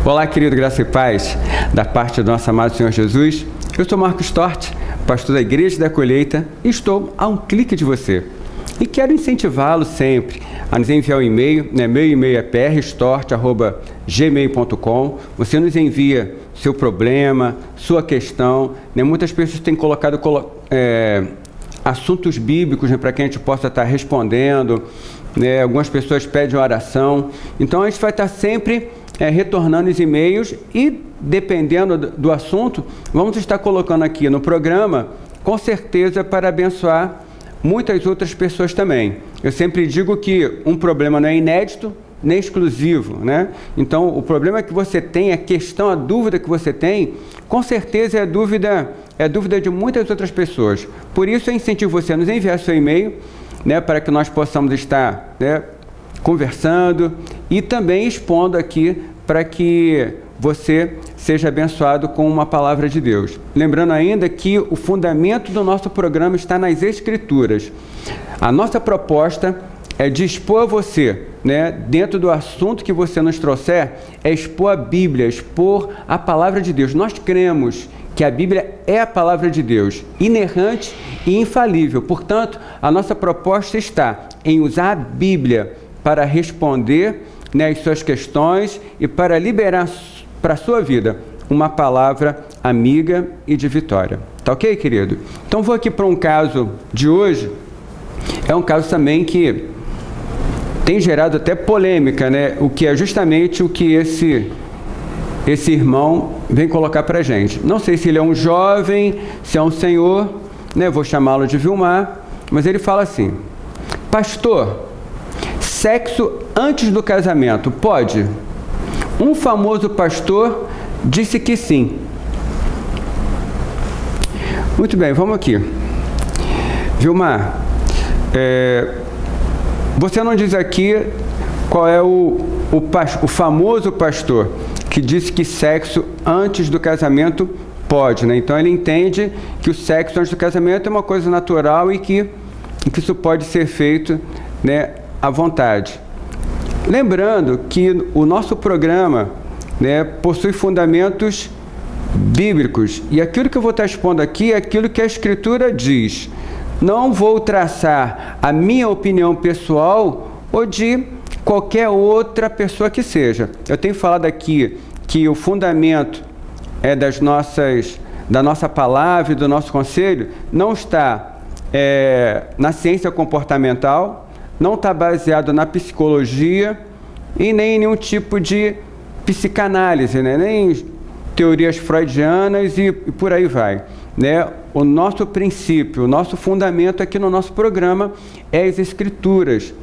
Olá, querido, graça e paz, da parte do nosso amado Senhor Jesus. Eu sou Marcos Torte, pastor da Igreja da Colheita, e estou a um clique de você. E quero incentivá-lo sempre a nos enviar um e-mail, meu e-mail é prstort@gmail.com. Você nos envia seu problema, sua questão. Muitas pessoas têm colocado assuntos bíblicos para que a gente possa estar respondendo. Algumas pessoas pedem oração. Então a gente vai estar sempre retornando os e-mails e, dependendo do assunto, vamos estar colocando aqui no programa, com certeza, para abençoar muitas outras pessoas também. Eu sempre digo que um problema não é inédito nem exclusivo, né? Então, o problema que você tem, a questão, a dúvida que você tem, com certeza é a dúvida de muitas outras pessoas. Por isso, eu incentivo você a nos enviar seu e-mail, para que nós possamos estar conversando e também expondo aqui para que você seja abençoado com uma palavra de Deus. Lembrando ainda que o fundamento do nosso programa está nas Escrituras. A nossa proposta é de expor a você, dentro do assunto que você nos trouxer, é expor a Bíblia, expor a palavra de Deus. Nós cremos que a Bíblia é a palavra de Deus, inerrante e infalível. Portanto, a nossa proposta está em usar a Bíblia para responder as suas questões e para liberar para a sua vida uma palavra amiga e de vitória. Tá ok, querido? Então vou aqui para um caso de hoje. É um caso também que tem gerado até polêmica, o que é justamente o que esse irmão vem colocar para a gente. Não sei se ele é um jovem, se é um senhor, vou chamá-lo de Vilmar, mas ele fala assim: pastor, sexo antes do casamento pode? Um famoso pastor disse que sim. Muito bem, vamos aqui. Vilmar, você não diz aqui qual é o famoso pastor que disse que sexo antes do casamento pode, Então ele entende que o sexo antes do casamento é uma coisa natural e que isso pode ser feito, à vontade. Lembrando que o nosso programa, possui fundamentos bíblicos, e aquilo que eu vou estar expondo aqui é aquilo que a Escritura diz. Não vou traçar a minha opinião pessoal ou de qualquer outra pessoa que seja. Eu tenho falado aqui que o fundamento da nossa palavra e do nosso conselho não está na ciência comportamental, não está baseado na psicologia e nem em nenhum tipo de psicanálise, nem teorias freudianas e por aí vai. O nosso princípio, o nosso fundamento aqui no nosso programa é as Escrituras,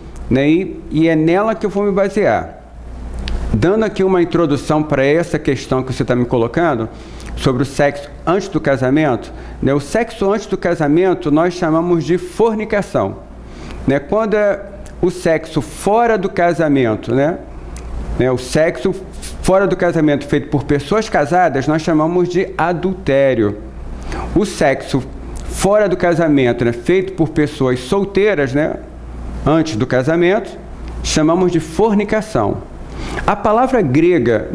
e é nela que eu vou me basear. Dando aqui uma introdução para essa questão que você está me colocando, sobre o sexo antes do casamento, o sexo antes do casamento nós chamamos de fornicação. Quando é o sexo fora do casamento, o sexo fora do casamento feito por pessoas casadas, nós chamamos de adultério. O sexo fora do casamento, feito por pessoas solteiras, antes do casamento, chamamos de fornicação. A palavra grega,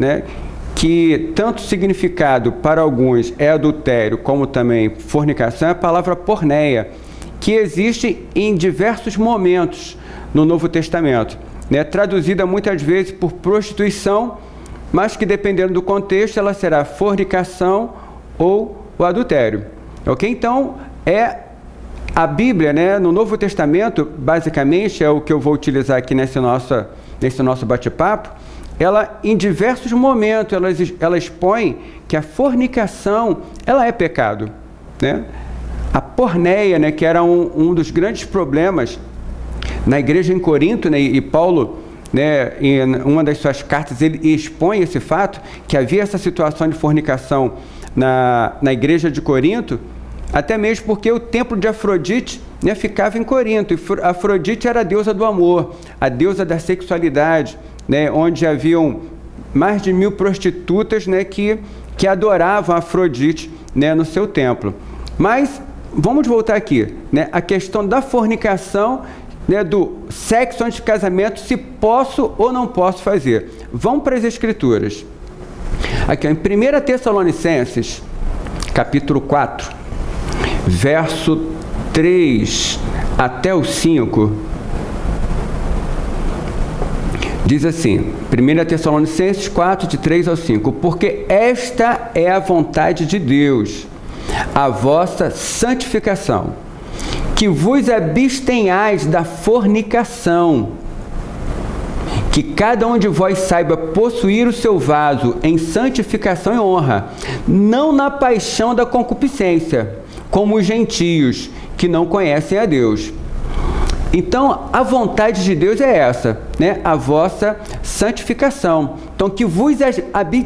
que tanto significado para alguns é adultério, como também fornicação, é a palavra porneia, que existe em diversos momentos no Novo Testamento, traduzida muitas vezes por prostituição, mas que, dependendo do contexto, ela será fornicação ou o adultério. Ok? Então, a Bíblia, no Novo Testamento, basicamente, é o que eu vou utilizar aqui nesse nosso bate-papo, ela, em diversos momentos, ela expõe que a fornicação, ela é pecado, A porneia, que era um dos grandes problemas na igreja em Corinto, e Paulo, em uma das suas cartas, ele expõe esse fato, que havia essa situação de fornicação na igreja de Corinto, até mesmo porque o templo de Afrodite ficava em Corinto, e Afrodite era a deusa do amor, a deusa da sexualidade, onde haviam mais de 1000 prostitutas que adoravam Afrodite no seu templo. Mas vamos voltar aqui, a questão da fornicação, do sexo antes do casamento, se posso ou não posso fazer. Vamos para as Escrituras. Aqui, ó, em 1 Tessalonicenses, capítulo 4, verso 3 até o 5, diz assim, 1 Tessalonicenses 4, de 3 ao 5, porque esta é a vontade de Deus, a vossa santificação, que vos abstenhais da fornicação, que cada um de vós saiba possuir o seu vaso em santificação e honra, não na paixão da concupiscência, como os gentios, que não conhecem a Deus. Então, a vontade de Deus é essa, né? A vossa santificação. Então, que vos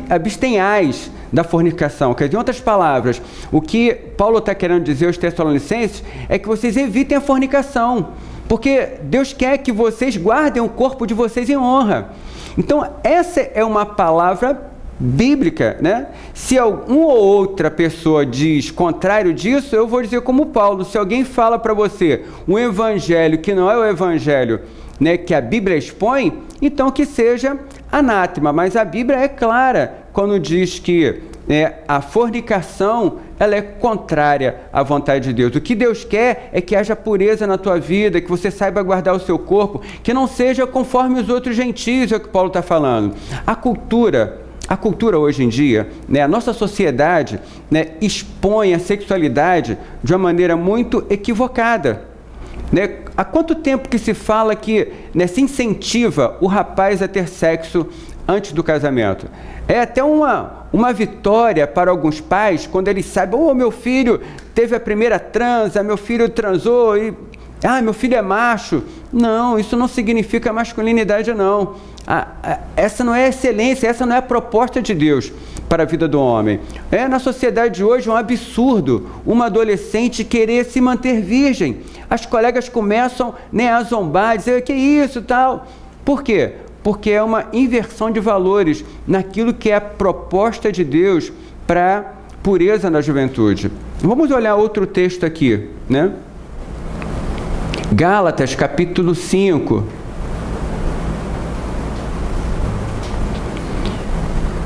abstenhais da fornicação. Quer dizer, em outras palavras, o que Paulo está querendo dizer aos Tessalonicenses é que vocês evitem a fornicação, porque Deus quer que vocês guardem o corpo de vocês em honra. Então, essa é uma palavra bíblica, né? Se uma ou outra pessoa diz contrário disso, eu vou dizer como Paulo: se alguém fala para você um evangelho que não é o evangelho, né, que a Bíblia expõe, então que seja anátema. Mas a Bíblia é clara quando diz que a fornicação, ela é contrária à vontade de Deus. O que Deus quer é que haja pureza na tua vida, que você saiba guardar o seu corpo, que não seja conforme os outros gentios, é o que Paulo está falando. A cultura hoje em dia, né, a nossa sociedade, né, expõe a sexualidade de uma maneira muito equivocada. Né? Há quanto tempo que se fala que, né, se incentiva o rapaz a ter sexo antes do casamento? É até uma vitória para alguns pais quando eles sabem: oh, meu filho teve a primeira transa, meu filho transou e... ah, meu filho é macho. Não, isso não significa masculinidade, não. Essa não é a excelência, essa não é a proposta de Deus para a vida do homem. Na sociedade de hoje é um absurdo uma adolescente querer se manter virgem. As colegas começam, né, a zombar, dizer: que isso, tal. Por quê? Porque é uma inversão de valores naquilo que é a proposta de Deus para pureza na juventude. Vamos olhar outro texto aqui, né? Gálatas, capítulo 5,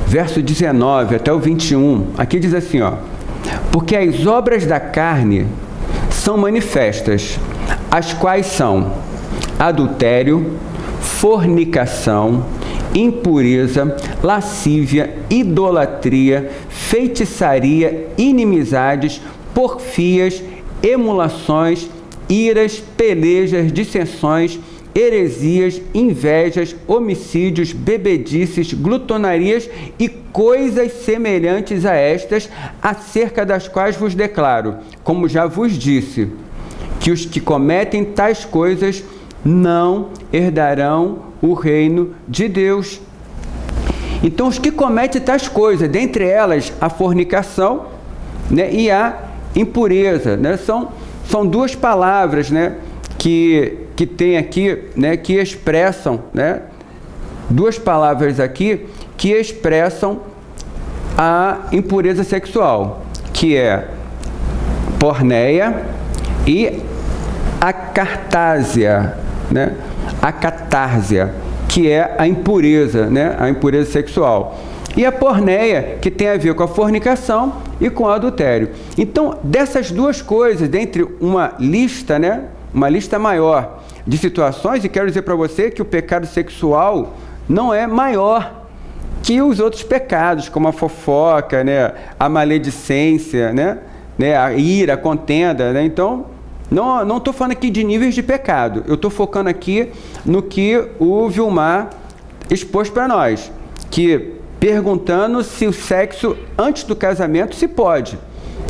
verso 19 até o 21. Aqui diz assim, ó: porque as obras da carne são manifestas, as quais são adultério, fornicação, impureza, lascívia, idolatria, feitiçaria, inimizades, porfias, emulações, iras, pelejas, dissensões, heresias, invejas, homicídios, bebedices, glutonarias e coisas semelhantes a estas, acerca das quais vos declaro, como já vos disse, que os que cometem tais coisas não herdarão o reino de Deus. Então, os que cometem tais coisas, dentre elas a fornicação, né, e a impureza, né, são duas palavras, né, que tem aqui, né, que expressam, né, duas palavras aqui que expressam a impureza sexual, que é porneia e a cartásia, né, a catársia, que é a impureza, né, a impureza sexual. E a porneia, que tem a ver com a fornicação e com o adultério. Então, dessas duas coisas, dentre uma lista, né, uma lista maior de situações, e quero dizer para você que o pecado sexual não é maior que os outros pecados, como a fofoca, né, a maledicência, né, a ira, a contenda, né? Então, não estou falando aqui de níveis de pecado, eu estou focando aqui no que o Vilmar expôs para nós, que perguntando se o sexo antes do casamento se pode.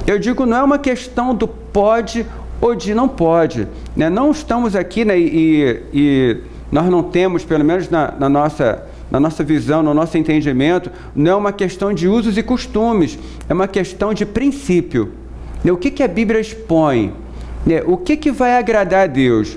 Eu digo, não é uma questão do pode ou de não pode, né? Não estamos aqui, né, e nós não temos, pelo menos na nossa visão, no nosso entendimento, não é uma questão de usos e costumes, é uma questão de princípio. O que a Bíblia expõe? O que vai agradar a Deus?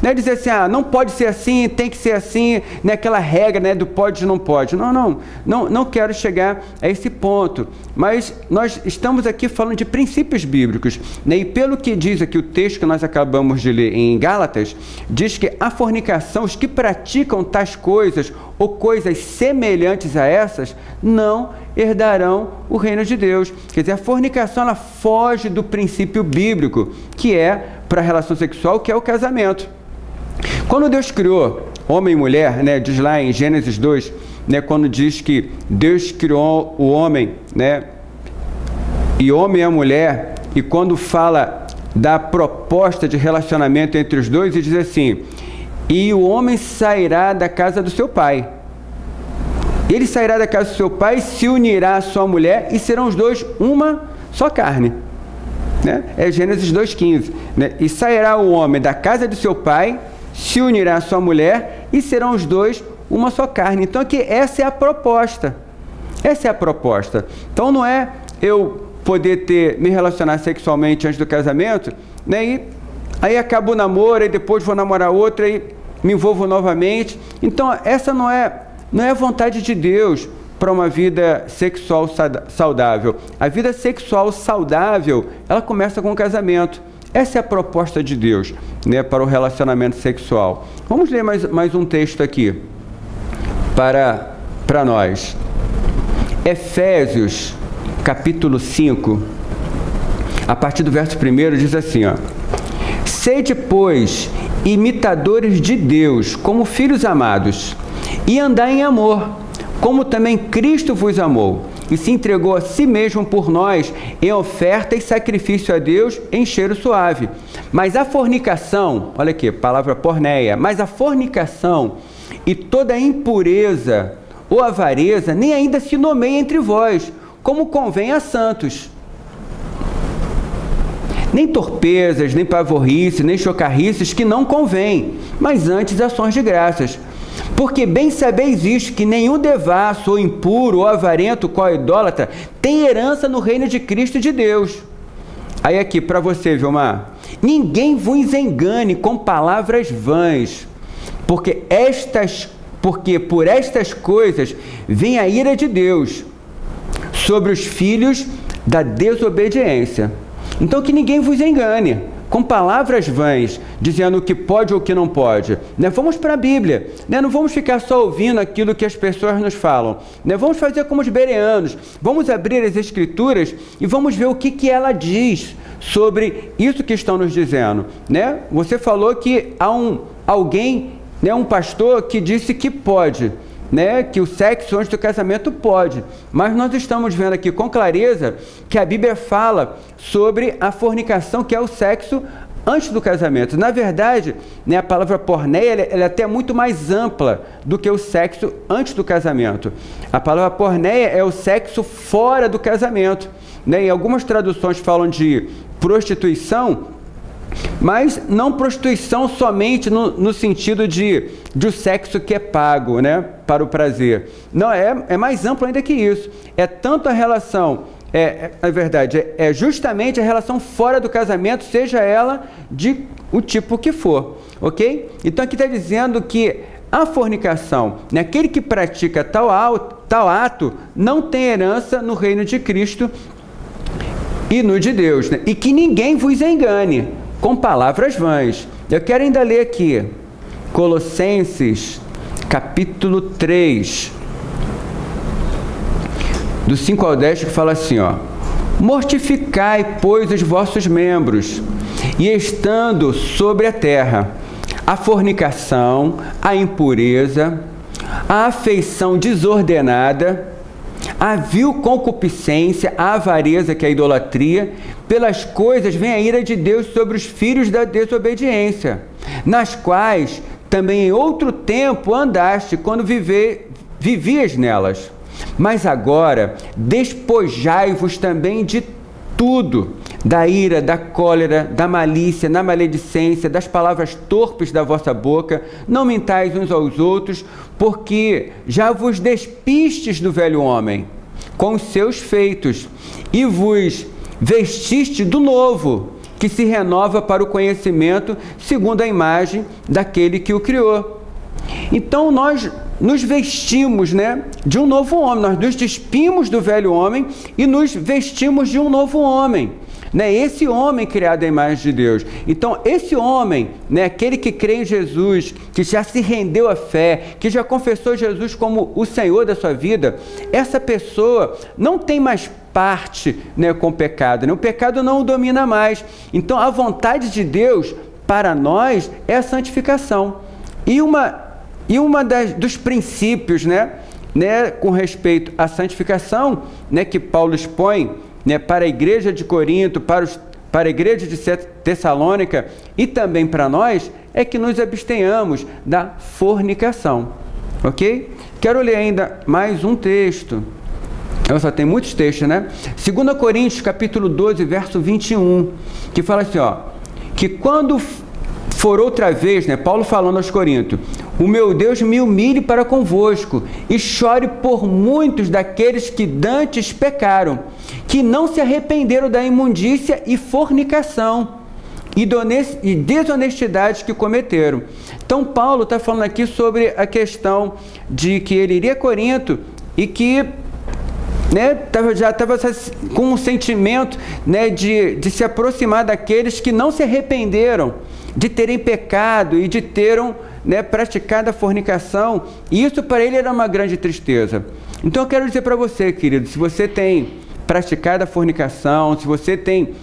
Não é dizer assim, não pode ser assim, tem que ser assim, né, aquela regra, né, do pode e não pode. Não quero chegar a esse ponto. Mas nós estamos aqui falando de princípios bíblicos, né, e pelo que diz aqui o texto que nós acabamos de ler em Gálatas, diz que a fornicação, os que praticam tais coisas ou coisas semelhantes a essas, não herdarão o reino de Deus. Quer dizer, a fornicação, ela foge do princípio bíblico, que é para a relação sexual, que é o casamento. Quando Deus criou homem e mulher, né, diz lá em Gênesis 2, né, quando diz que Deus criou o homem, né, e homem e a mulher, e quando fala da proposta de relacionamento entre os dois, e diz assim, e o homem sairá da casa do seu pai. Ele sairá da casa do seu pai, se unirá à sua mulher, e serão os dois uma só carne. Né? É Gênesis 2,15. Né? E sairá o homem da casa de seu pai, se unirá à sua mulher, e serão os dois uma só carne. Então aqui, essa é a proposta. Essa é a proposta. Então não é eu poder me relacionar sexualmente antes do casamento, né? E aí acaba o namoro, e depois vou namorar outra e me envolvo novamente. Então essa não é a vontade de Deus para uma vida sexual saudável. A vida sexual saudável, ela começa com o casamento. Essa é a proposta de Deus, né, para o relacionamento sexual. Vamos ler mais um texto aqui para nós. Efésios, capítulo 5, a partir do verso 1, diz assim, ó: Sede, pois, imitadores de Deus, como filhos amados, e andai em amor, como também Cristo vos amou, e se entregou a si mesmo por nós, em oferta e sacrifício a Deus em cheiro suave. Mas a fornicação, olha aqui, palavra porneia, mas a fornicação e toda impureza ou avareza nem ainda se nomeia entre vós, como convém a santos. Nem torpezas, nem pavorrices, nem chocarrices que não convém, mas antes ações de graças. Porque bem sabeis isto, que nenhum devasso, ou impuro, ou avarento, qual é idólatra, tem herança no reino de Cristo e de Deus. Aí aqui, para você, Vilmar, ninguém vos engane com palavras vãs, porque por estas coisas vem a ira de Deus sobre os filhos da desobediência. Então que ninguém vos engane com palavras vãs, dizendo o que pode ou o que não pode. Né? Vamos para a Bíblia, né? Não vamos ficar só ouvindo aquilo que as pessoas nos falam. Né? Vamos fazer como os bereanos, vamos abrir as Escrituras e vamos ver o que ela diz sobre isso que estão nos dizendo. Né? Você falou que há alguém, né, um pastor que disse que pode, né, que o sexo antes do casamento pode, mas nós estamos vendo aqui com clareza que a Bíblia fala sobre a fornicação, que é o sexo antes do casamento. Na verdade, né, a palavra porneia ela é até muito mais ampla do que o sexo antes do casamento. A palavra porneia é o sexo fora do casamento. Né? Em algumas traduções falam de prostituição, mas não prostituição somente no sentido de o sexo que é pago, né, para o prazer. Não, é mais amplo ainda que isso. É tanto a relação, na verdade, é justamente a relação fora do casamento, seja ela de o tipo que for, ok? Então aqui está dizendo que a fornicação, né, aquele que pratica tal ato, não tem herança no reino de Cristo e no de Deus, né? E que ninguém vos engane com palavras vãs. Eu quero ainda ler aqui, Colossenses, capítulo 3, do 5 ao 10, que fala assim, ó: Mortificai, pois, os vossos membros, e estando sobre a terra, a fornicação, a impureza, a afeição desordenada, a vil concupiscência, a avareza, que é a idolatria, pelas coisas vem a ira de Deus sobre os filhos da desobediência, nas quais também em outro tempo andaste, quando vivias nelas. Mas agora despojai-vos também de tudo, da ira, da cólera, da malícia, da maledicência, das palavras torpes da vossa boca. Não mintais uns aos outros, porque já vos despistes do velho homem com os seus feitos, e vos vestiste do novo, que se renova para o conhecimento segundo a imagem daquele que o criou. Então nós nos vestimos, né, de um novo homem, nós nos despimos do velho homem e nos vestimos de um novo homem. Né, esse homem criado à imagem de Deus. Então esse homem, né, aquele que crê em Jesus, que já se rendeu à fé, que já confessou Jesus como o Senhor da sua vida, essa pessoa não tem mais parte, né, com o pecado, né? O pecado não o domina mais. Então a vontade de Deus para nós é a santificação. E uma dos princípios, né, com respeito à santificação, né, que Paulo expõe, né, para a igreja de Corinto, para a igreja de Tessalônica e também para nós, é que nos abstenhamos da fornicação. Ok? Quero ler ainda mais um texto. Eu só tenho muitos textos, né? 2 Coríntios, capítulo 12, verso 21, que fala assim, ó, que quando for outra vez, né, Paulo falando aos Coríntios, o meu Deus me humilhe para convosco e chore por muitos daqueles que dantes pecaram, que não se arrependeram da imundícia e fornicação e desonestidade que cometeram. Então Paulo está falando aqui sobre a questão de que ele iria a Corinto e que, né, já estava com um sentimento, né, de se aproximar daqueles que não se arrependeram de terem pecado e de terem, né, praticado a fornicação, e isso para ele era uma grande tristeza. Então eu quero dizer para você, querido, se você tem praticado a fornicação, se você tem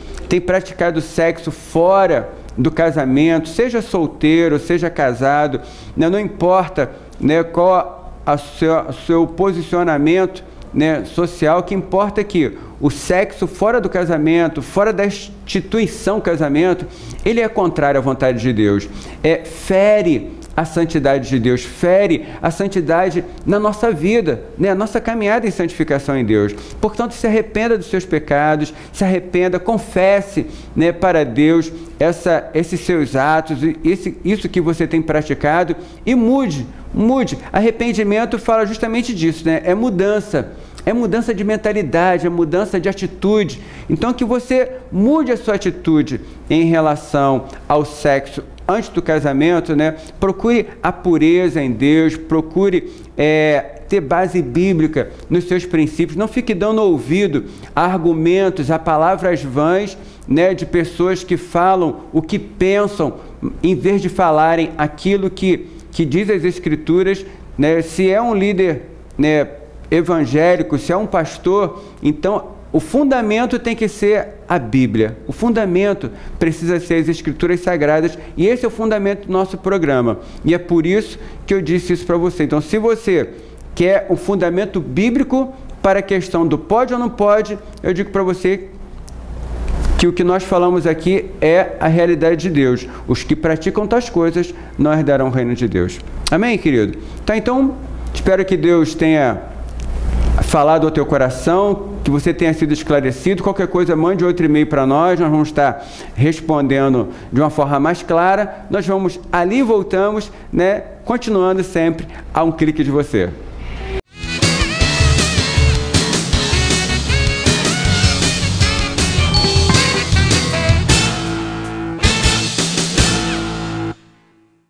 praticado sexo fora do casamento, seja solteiro, seja casado, né, não importa, né, qual o seu posicionamento, né, social, o que importa é que o sexo fora do casamento, fora da instituição casamento, ele é contrário à vontade de Deus. Fere a santidade de Deus, fere a santidade na nossa vida, né, a nossa caminhada em santificação em Deus. Portanto, se arrependa dos seus pecados, se arrependa, confesse, né, para Deus esses seus atos, isso que você tem praticado, e mude. Arrependimento fala justamente disso, né? É mudança de mentalidade, é mudança de atitude. Então que você mude a sua atitude em relação ao sexo antes do casamento, né? Procure a pureza em Deus, procure ter base bíblica nos seus princípios, não fique dando ouvido a argumentos, a palavras vãs, né, de pessoas que falam o que pensam, em vez de falarem aquilo que diz as Escrituras, né? Se é um líder, né, evangélico, se é um pastor, então o fundamento tem que ser a Bíblia. O fundamento precisa ser as Escrituras Sagradas, e esse é o fundamento do nosso programa. E é por isso que eu disse isso para você. Então, se você quer um fundamento bíblico para a questão do pode ou não pode, eu digo para você que o que nós falamos aqui é a realidade de Deus. Os que praticam tais coisas não herdarão o reino de Deus. Amém, querido? Tá, então, espero que Deus tenha falado ao teu coração, que você tenha sido esclarecido. Qualquer coisa, mande outro e-mail para nós vamos estar respondendo de uma forma mais clara. Nós vamos ali e voltamos, né, continuando sempre a um clique de você.